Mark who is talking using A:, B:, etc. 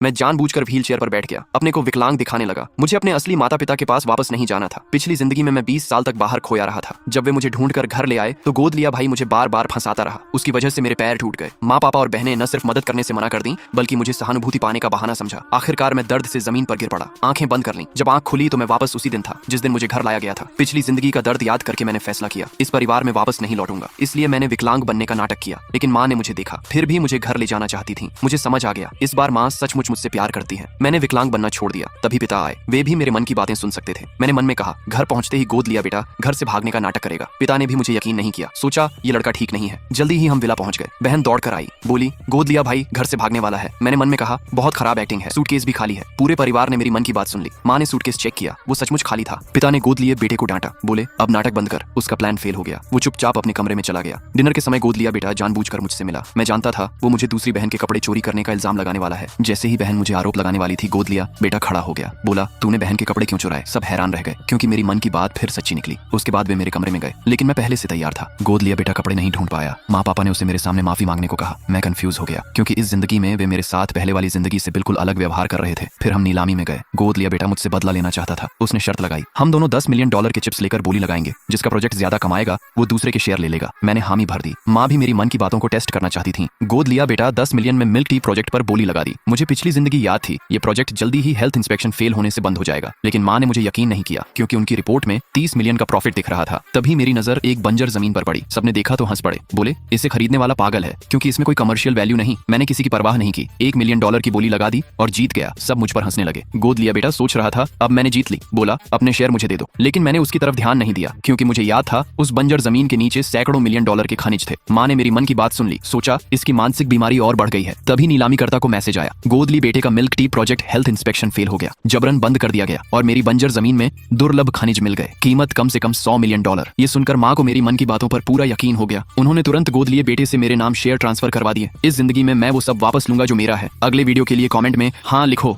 A: मैं जानबूझकर wheel chair पर बैठ गया, अपने को विकलांग दिखाने लगा। मुझे अपने असली माता पिता के पास वापस नहीं जाना था। पिछली जिंदगी में मैं 20 साल तक बाहर खोया रहा था। जब वे मुझे ढूंढकर घर ले आए तो गोद लिया भाई मुझे बार बार फंसाता रहा। उसकी वजह से मेरे पैर टूट गए। माँ पापा और बहनें न सिर्फ मदद करने से मना कर दी बल्कि मुझे सहानुभूति पाने का बहाना समझा। आखिरकार मैं दर्द से जमीन पर गिर पड़ा, आंखें बंद कर ली। जब आंख खुली तो मैं वापस उसी दिन था जिस दिन मुझे घर लाया गया था। पिछली जिंदगी का दर्द याद करके मैंने फैसला किया, इस परिवार में वापस नहीं लौटूंगा। इसलिए मैंने विकलांग बनने का नाटक किया। लेकिन माँ ने मुझे देखा, फिर भी मुझे घर ले जाना चाहती थी। मुझे समझ आ गया, इस बार माँ सचमुच मुझसे प्यार करती है। मैंने विकलांग बनना छोड़ दिया। तभी पिता आए, वे भी मेरे मन की बातें सुन सकते थे। मैंने मन में कहा, घर पहुंचते ही गोद लिया बेटा घर से भागने का नाटक करेगा। पिता ने भी मुझे यकीन नहीं किया। सोचा ये लड़का ठीक नहीं है। जल्दी ही हम विला पहुंच गए। बहन दौड़ कर आई, बोली गोद लिया भाई घर से भागने वाला है। मैंने मन में कहा बहुत खराब एक्टिंग है, सूटकेस भी खाली है। पूरे परिवार ने मेरी मन की बात सुन ली। माँ ने सूटकेस चेक किया, वो सचमुच खाली था। पिता ने गोद लिए बेटे को डांटा, बोले अब नाटक बंद कर। उसका प्लान फेल हो गया। वो चुपचाप अपने कमरे में चला गया। डिनर के समय गोद लिया बेटा जानबूझकर मुझसे मिला। मैं जानता था वो मुझे दूसरी बहन के कपड़े चोरी करने का इल्जाम लगाने वाला है। जैसे ही बहन मुझे आरोप लगाने वाली थी, गोद लिया बेटा खड़ा हो गया, बोला तूने बहन के कपड़े क्यों चुराए। सब हैरान रह गए क्योंकि मेरी मन की बात फिर सच्ची निकली। उसके बाद वे मेरे कमरे में गए, लेकिन मैं पहले से तैयार था। गोद लिया बेटा कपड़े नहीं ढूंढ पाया। माँ पापा ने उसे मेरे सामने माफी मांगने को कहा। मैं कंफ्यूज हो गया क्योंकि इस जिंदगी में वे मेरे साथ पहले वाली जिंदगी से बिल्कुल अलग व्यवहार कर रहे थे। फिर हम नीलामी में गए। गोद लिया बेटा मुझसे बदला लेना चाहता था। उसने शर्त लगाई, हम दोनों $10 मिलियन के चिप्स लेकर बोली लगाएंगे। जिसका प्रोजेक्ट ज्यादा कमाएगा वो दूसरे के शेयर ले लेगा। मैंने हामी भर दी। माँ भी मेरी मन की बातों को टेस्ट करना चाहती थी। गोद लिया बेटा 10 मिलियन में मिल्क टी प्रोजेक्ट पर बोली लगा दी। मुझे पिछली जिंदगी याद थी, ये प्रोजेक्ट जल्दी ही हेल्थ इंस्पेक्शन फेल होने से बंद हो जाएगा। लेकिन माँ ने मुझे यकीन नहीं किया क्योंकि उनकी रिपोर्ट में 30 मिलियन का प्रॉफिट दिख रहा था। तभी मेरी नजर एक बंजर जमीन पर पड़ी। सबने देखा तो हंस पड़े, बोले इसे खरीदने वाला पागल है क्योंकि इसमें कोई कमर्शियल वैल्यू नहीं। मैंने किसी की परवाह नहीं की, $1 मिलियन की बोली लगा दी और जीत गया। सब मुझ पर हंसने लगे। गोद लिया बेटा सोच रहा था अब मैंने जीत ली। बोला अपने शेयर मुझे दे दो। लेकिन मैंने उसकी तरफ ध्यान नहीं दिया क्योंकि मुझे याद था उस बंजर जमीन के नीचे सैकड़ों $मिलियन के खनिज थे। माँ ने मेरी मन की बात सुन ली। सोचा इसकी मानसिक बीमारी और बढ़ गई है। तभी नीलामीकर्ता को मैसेज आया, गोद ली बेटे का milk tea project health inspection fail हो गया, जबरन बंद कर दिया गया और मेरी बंजर जमीन में दुर्लभ खनिज मिल गए। कीमत कम से कम $100 मिलियन। ये सुनकर माँ को मेरी मन की बातों पर पूरा यकीन हो गया। उन्होंने तुरंत गोद लिए बेटे से मेरे नाम शेयर ट्रांसफर करवा दिए। इस जिंदगी में मैं वो सब वापस लूंगा जो मेरा है। अगले वीडियो के लिए कमेंट में हाँ लिखो।